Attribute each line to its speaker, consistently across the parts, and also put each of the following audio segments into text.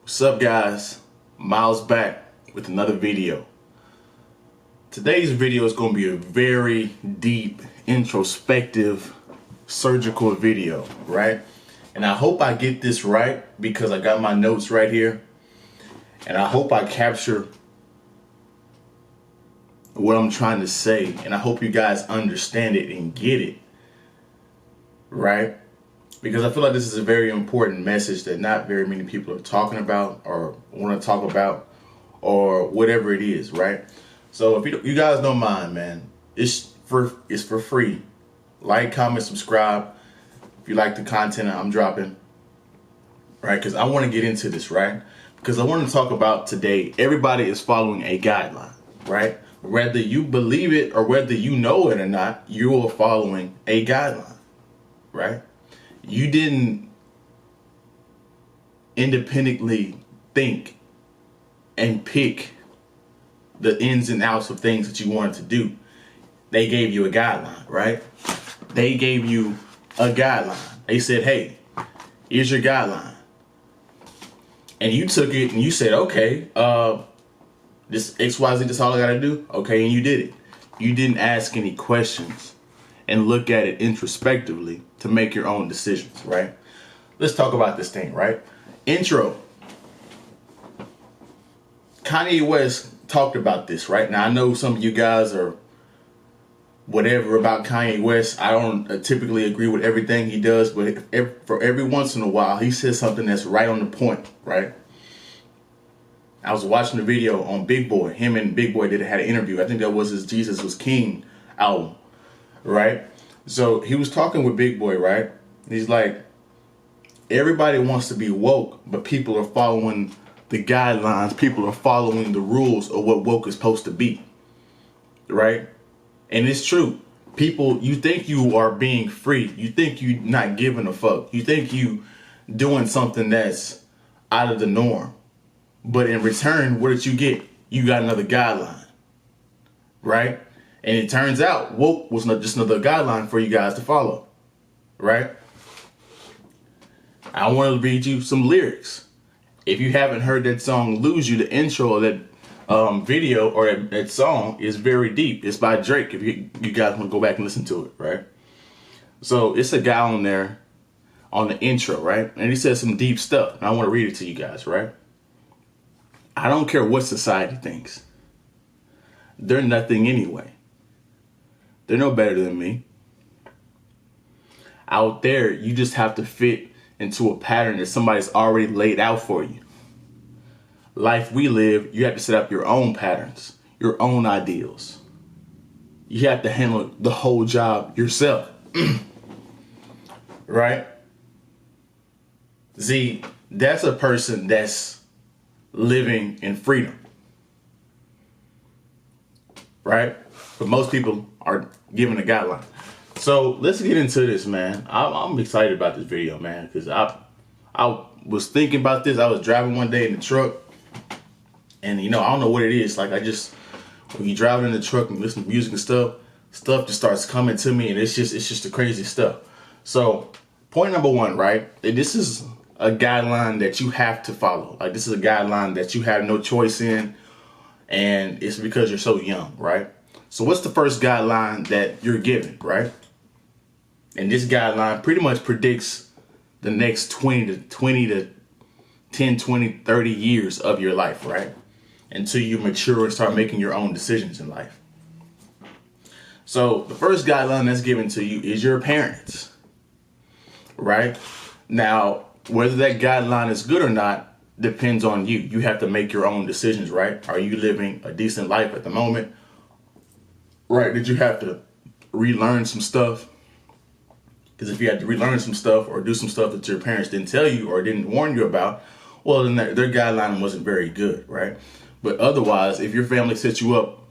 Speaker 1: What's up, guys? Miles back with another video. Today's video is going to be a very deep, introspective, surgical video, right? And I hope I get this right because I got my notes right here. And I hope I capture what I'm trying to say. And I hope you guys understand it and get it, right? Because I feel like this is a very important message that not very many people are talking about or want to talk about or whatever it is, right? So if you guys don't mind, man, it's for free. Like, comment, subscribe if you like the content I'm dropping, right? Because I want to get into this, right? Because I want to talk about today, everybody is following a guideline, right? Whether you believe it or whether you know it or not, you are following a guideline, right? You didn't independently think and pick the ins and outs of things that you wanted to do. They gave you a guideline, right? They gave you a guideline. They said, hey, here's your guideline. And you took it and you said, okay, this XYZ, this all I gotta do? Okay, and you did it. You didn't ask any questions and look at it introspectively to make your own decisions, right? Let's talk about this thing, right? Intro. Kanye West talked about this, right? Now, I know some of you guys are whatever about Kanye West. I don't typically agree with everything he does, but for every once in a while, he says something that's right on the point, right? I was watching the video on Big Boy. Him and Big Boy had an interview. I think that was his Jesus Was King album, right? So he was talking with Big Boy, right? He's like, everybody wants to be woke, but people are following the guidelines. People are following the rules of what woke is supposed to be, right? And it's true. People, you think you are being free. You think you're not giving a fuck. You think you doing something that's out of the norm. But in return, what did you get? You got another guideline, right? And it turns out woke was not just another guideline for you guys to follow, right? I want to read you some lyrics. If you haven't heard that song, Lose You, the intro of that video or that song is very deep. It's by Drake, if you guys want to go back and listen to it, right? So it's a guy on there on the intro, right? And he says some deep stuff. And I want to read it to you guys, right? I don't care what society thinks. They're nothing anyway. They're no better than me. Out there, you just have to fit into a pattern that somebody's already laid out for you. Life we live, you have to set up your own patterns, your own ideals. You have to handle the whole job yourself. Right? See, that's a person that's living in freedom. Right? But most people are given a guideline. So let's get into this, man. I'm excited about this video, man, because I was thinking about this. I was driving one day in the truck, and I don't know what it is. Like, when you drive in the truck and listen to music and stuff just starts coming to me, and it's just the crazy stuff. So point number one, right? This is a guideline that you have to follow. Like, this is a guideline that you have no choice in, and it's because you're so young, right? So what's the first guideline that you're given, right? And this guideline pretty much predicts the next 20 to 10, 20, 30 years of your life, right? Until you mature and start making your own decisions in life. So the first guideline that's given to you is your parents, right? Now, whether that guideline is good or not depends on you. You have to make your own decisions, right? Are you living a decent life at the moment? Right? Did you have to relearn some stuff? Because if you had to relearn some stuff or do some stuff that your parents didn't tell you or didn't warn you about, well, then their guideline wasn't very good, right? But otherwise, if your family set you up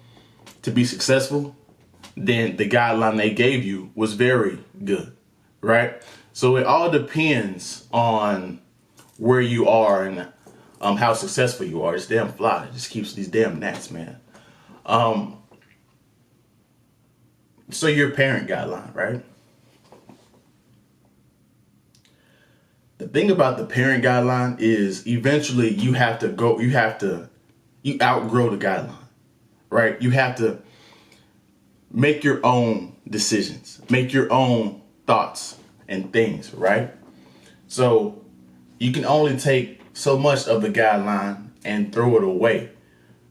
Speaker 1: to be successful, then the guideline they gave you was very good, right? So it all depends on where you are and how successful you are. This damn fly just keeps these damn gnats, man. So your parent guideline, right? The thing about the parent guideline is eventually you outgrow the guideline, right? You have to make your own decisions, make your own thoughts and things, right? So you can only take so much of the guideline and throw it away,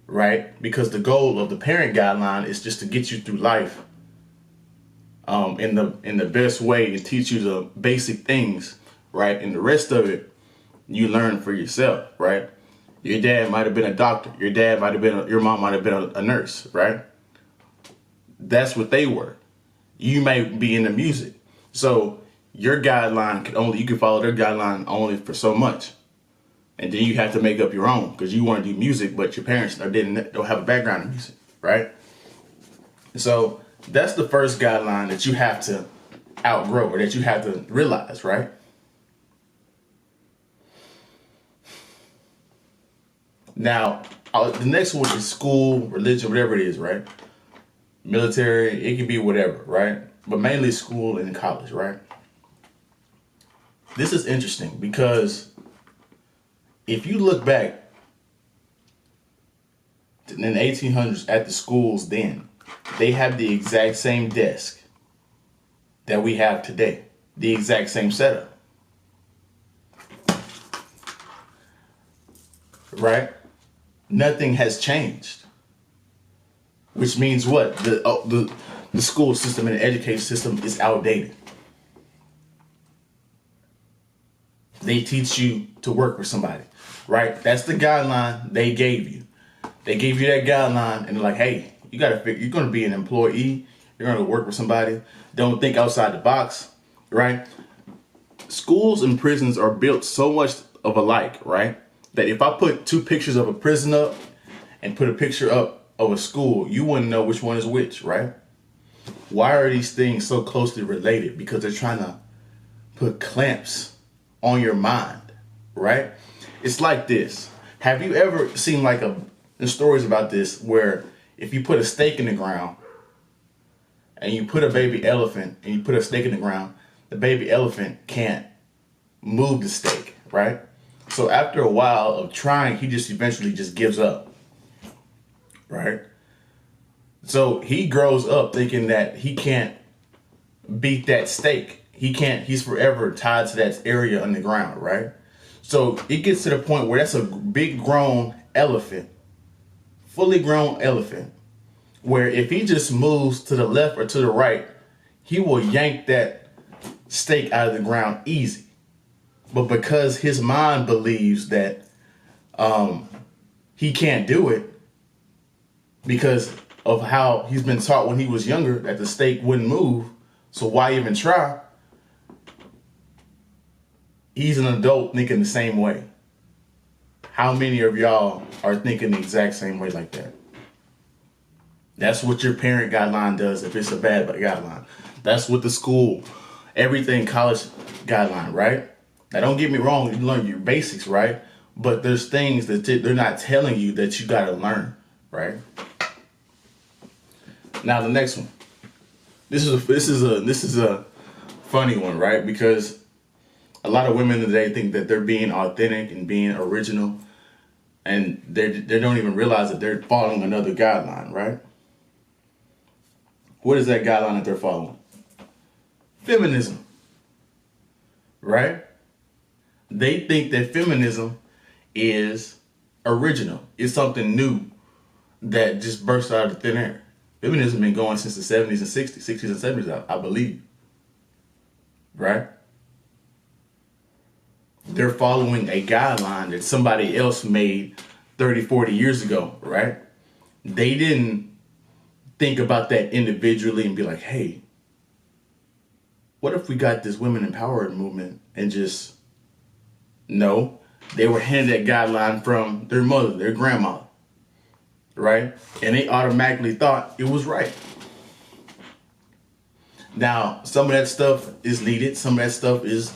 Speaker 1: right? Because the goal of the parent guideline is just to get you through life in the best way and teach you the basic things, right? And the rest of it you learn for yourself, right? Your dad might have been a doctor. Your mom might have been a nurse, right? That's what they were. You may be into music. So your guideline you can follow their guideline only for so much. And then you have to make up your own because you want to do music, but your parents don't have a background in music, right? So that's the first guideline that you have to outgrow or that you have to realize, right? Now, the next one is school, religion, whatever it is, right? Military, it can be whatever, right? But mainly school and college, right? This is interesting because if you look back in the 1800s at the schools then, they have the exact same desk that we have today, the exact same setup, right? Nothing has changed, which means what? The school system and the education system is outdated. They teach you to work with somebody, right? That's the guideline they gave you. They gave you that guideline and they're like, hey, you're going to be an employee. You're going to work with somebody. Don't think outside the box, right? Schools and prisons are built so much of alike, right? That if I put two pictures of a prison up and put a picture up of a school, you wouldn't know which one is which, right? Why are these things so closely related? Because they're trying to put clamps on your mind, right? It's like this. Have you ever seen there's stories about this where if you put a stake in the ground and you put a baby elephant and you put a stake in the ground, the baby elephant can't move the stake, right? So after a while of trying, he just eventually just gives up, right? So he grows up thinking that he can't beat that stake. He's forever tied to that area on the ground, right? So it gets to the point where that's a big grown elephant, fully grown elephant, where if he just moves to the left or to the right, he will yank that stake out of the ground easy. But because his mind believes that he can't do it because of how he's been taught when he was younger that the stake wouldn't move, so why even try? He's an adult thinking the same way. How many of y'all are thinking the exact same way like that? That's what your parent guideline does if it's a bad guideline. That's what the school, everything college guideline, right? Now don't get me wrong, you learn your basics, right? But there's things that they're not telling you that you gotta learn, right? Now the next one. This is a funny one, right? Because a lot of women today think that they're being authentic and being original, and they don't even realize that they're following another guideline, right? What is that guideline that they're following? Feminism, right? They think that feminism is original. It's something new that just burst out of thin air. Feminism has been going since the 70s and 60s and 70s, I believe, right? They're following a guideline that somebody else made 30, 40 years ago, right? They didn't think about that individually and be like, hey, what if we got this women empowerment movement and just, no, they were handed that guideline from their mother, their grandma, right? And they automatically thought it was right. Now, some of that stuff is needed. Some of that stuff is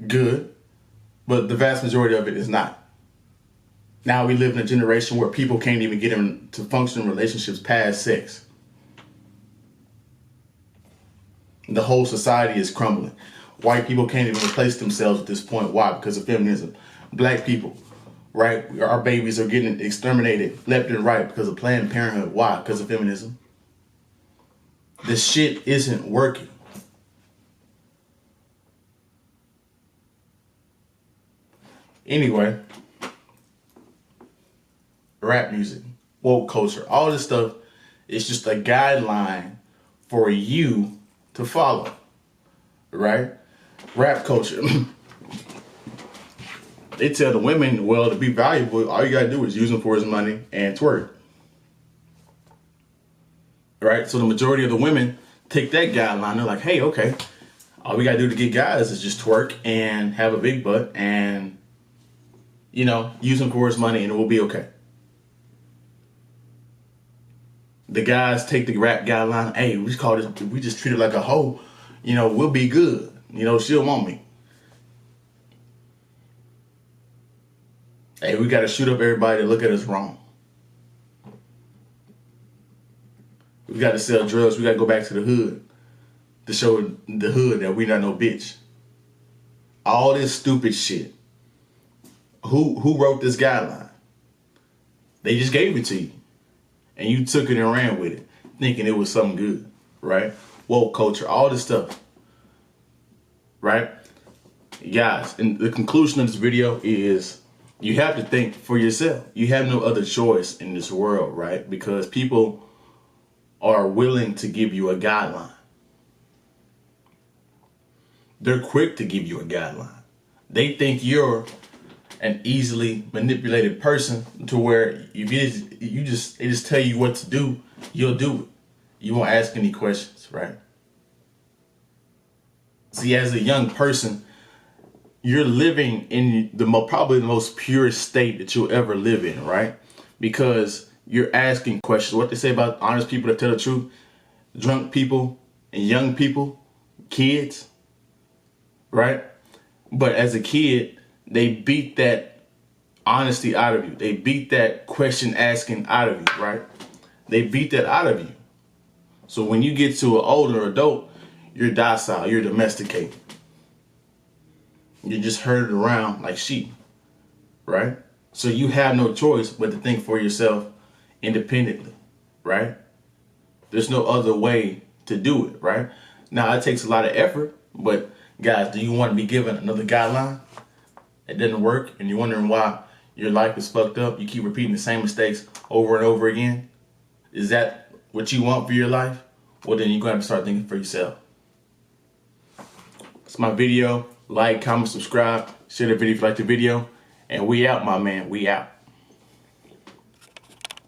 Speaker 1: good, but the vast majority of it is not. Now we live in a generation where people can't even get into functional relationships past sex. The whole society is crumbling. White people can't even replace themselves at this point. Why? Because of feminism. Black people, right? Our babies are getting exterminated left and right because of Planned Parenthood. Why? Because of feminism. This shit isn't working. Anyway, rap music, woke culture, all this stuff is just a guideline for you to follow, right? Rap culture. They tell the women, well, to be valuable, all you gotta do is use him for his money and twerk. Right? So the majority of the women take that guideline. They're like, hey, okay, all we gotta do to get guys is just twerk and have a big butt and, you know, use him for his money and it will be okay. The guys take the rap guideline, hey, we just treat her like a hoe, you know, we'll be good. You know, she'll want me. Hey, we gotta shoot up everybody that look at us wrong. We gotta sell drugs, we gotta go back to the hood to show the hood that we not no bitch. All this stupid shit. Who wrote this guideline? They just gave it to you. And you took it and ran with it, thinking it was something good, right? Woke culture, all this stuff, right? Guys, and the conclusion of this video is you have to think for yourself. You have no other choice in this world, right? Because people are willing to give you a guideline. They're quick to give you a guideline. They think you're an easily manipulated person to where they just tell you what to do, you'll do it. You won't ask any questions, right? See, as a young person, you're living in probably the most purest state that you'll ever live in, right? Because you're asking questions. What they say about honest people that tell the truth, drunk people and young people, kids, right? But as a kid, they beat that honesty out of you. They beat that question asking out of you, right? They beat that out of you. So when you get to an older adult, you're docile, you're domesticated. You're just herded around like sheep, right? So you have no choice but to think for yourself independently, right? There's no other way to do it, right? Now, it takes a lot of effort, but guys, do you want to be given another guideline? It didn't work, and you're wondering why your life is fucked up. You keep repeating the same mistakes over and over again. Is that what you want for your life? Well, then you're going to have to start thinking for yourself. It's my video. Like, comment, subscribe, share the video if you like the video. And we out, my man. We out.